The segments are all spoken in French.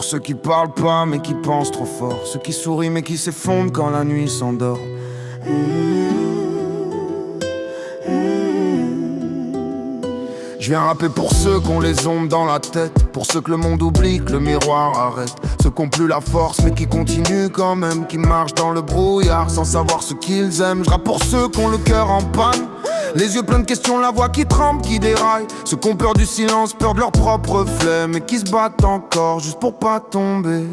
ceux qui parlent pas mais qui pensent trop fort, ceux qui sourient mais qui s'effondrent quand la nuit s'endort. Je viens rapper pour ceux qui ont les ombres dans la tête, pour ceux que le monde oublie, que le miroir arrête, ceux qui ont plus la force mais qui continuent quand même, qui marchent dans le brouillard sans savoir ce qu'ils aiment. Je rappe pour ceux qui ont le cœur en panne, les yeux pleins de questions, la voix qui tremble, qui déraille, ceux qui ont peur du silence, peur de leur propre flemme et qui se battent encore juste pour pas tomber.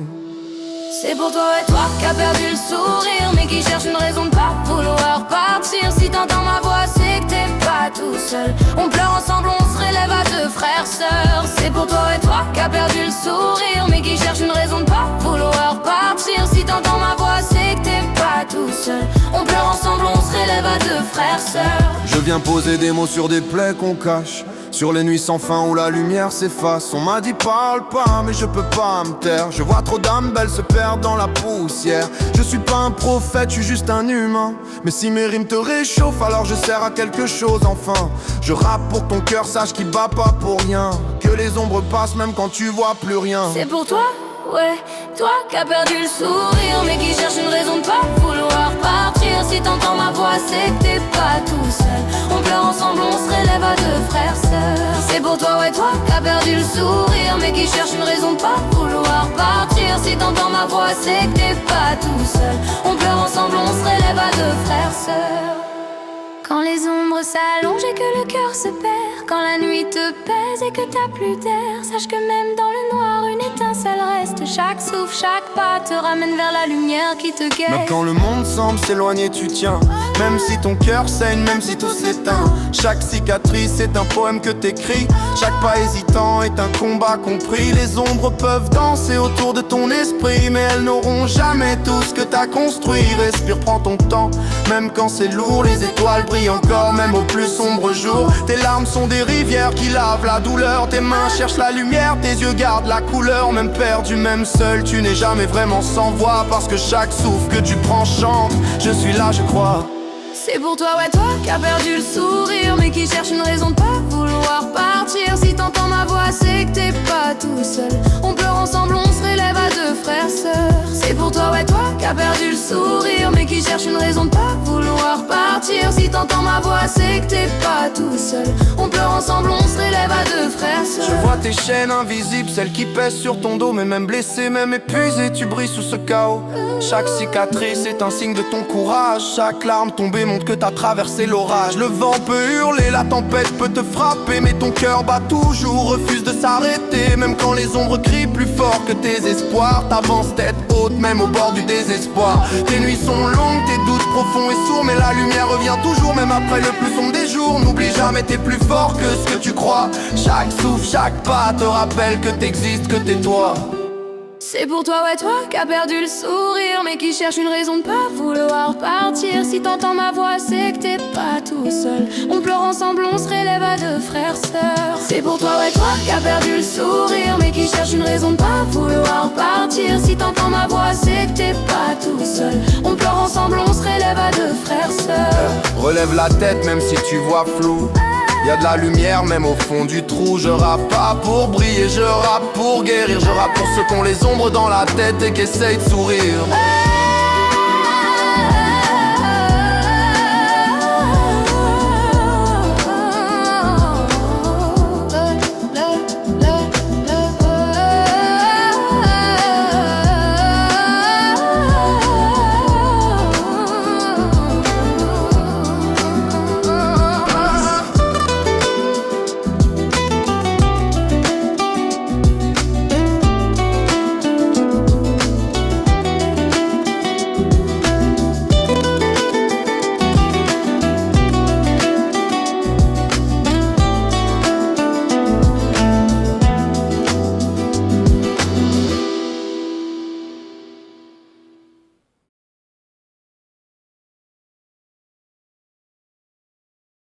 C'est pour toi et toi qui a perdu le sourire, mais qui cherche une raison de pas vouloir partir. Si t'entends ma voix, c'est que t'es pas tout seul. On pleure ensemble, on se relève à deux frères, sœurs. C'est pour toi et toi qui a perdu le sourire, mais qui cherche une raison de pas vouloir partir. Si t'entends ma voix, c'est que t'es pas tout seul. On pleure ensemble, on se relève à deux frères, sœurs. Je viens poser des mots sur des plaies qu'on cache, sur les nuits sans fin où la lumière s'efface. On m'a dit parle pas mais je peux pas me taire. Je vois trop d'âmes belles se perdre dans la poussière. Je suis pas un prophète, je suis juste un humain. Mais si mes rimes te réchauffent alors je sers à quelque chose enfin. Je rappe pour que ton cœur sache qu'il bat pas pour rien, que les ombres passent même quand tu vois plus rien. C'est pour toi, ouais, toi qui as perdu le sourire, mais qui cherche une raison de pas vouloir partir. Si t'entends ma voix, c'est que t'es pas tout seul. On pleure ensemble, on se relève à deux frères, sœurs. C'est pour toi, ouais, toi qui as perdu le sourire, mais qui cherche une raison de pas vouloir partir. Si t'entends ma voix, c'est que t'es pas tout seul. On pleure ensemble, on se relève à deux frères, sœurs. Quand les ombres s'allongent et que le cœur se perd, quand la nuit te pèse et que t'as plus d'air, sache que même dans le noir une étincelle reste. Chaque souffle, chaque pas te ramène vers la lumière qui te guette. Même quand le monde semble s'éloigner, tu tiens. Même si ton cœur saigne, même si tout s'éteint. Chaque cicatrice est un poème que t'écris. Chaque pas hésitant est un combat compris. Les ombres peuvent danser autour de ton esprit, mais elles n'auront jamais tout ce que t'as construit. Respire, prends ton temps, même quand c'est lourd. Les étoiles brillent encore, même au plus sombre jour. Tes larmes sont des rivières qui lavent la douleur. Tes mains cherchent la lumière, tes yeux gardent la couleur. Même perdu, même seul, tu n'es jamais vraiment sans voix, parce que chaque souffle que tu prends chante. Je suis là, je crois. C'est pour toi, ouais, toi qui as perdu le sourire, mais qui cherche une raison de pas vouloir partir. Si t'entends ma voix, c'est que t'es pas tout seul. On pleure ensemble, on se relève à deux frères, sœurs. C'est pour toi, ouais, toi qui as perdu le sourire, mais qui cherche une raison de pas vouloir partir. Si t'entends ma voix, c'est que t'es pas tout seul. On pleure ensemble, on se relève à deux frères, sœurs. Je vois tes chaînes invisibles, celles qui pèsent sur ton dos. Mais même blessé, même épuisé, tu brilles sous ce chaos. Chaque cicatrice est un signe de ton courage. Chaque larme tombée montre que t'as traversé l'orage. Le vent peut hurler, la tempête peut te frapper, mais ton cœur bat toujours, refuse de s'arrêter. Même quand les ombres crient plus fort que tes espoirs, t'avances tête haute, même au bord du désespoir. Tes nuits sont longues, tes doutes profonds et sourds, mais la lumière revient toujours, même après le plus sombre des jours. N'oublie jamais, t'es plus fort que ce que tu crois. Chaque souffle, chaque pas te rappelle que t'existes, que t'es toi. C'est pour toi, ouais, toi qui as perdu le sourire, mais qui cherche une raison de pas vouloir partir. Si t'entends ma voix, c'est que t'es pas tout seul. On pleure ensemble, on se relève à deux frères, sœurs. C'est pour toi, ouais, toi qui as perdu le sourire, mais qui cherche une raison de pas vouloir partir. Si t'entends ma voix, c'est que t'es pas tout seul. On pleure ensemble, on se relève à deux frères, sœurs. Relève la tête même si tu vois flou. Y'a de la lumière même au fond du trou. Je rappe pas pour briller, je rappe pour guérir. Je rappe pour ceux qui ont les ombres dans la tête et qui essayent de sourire.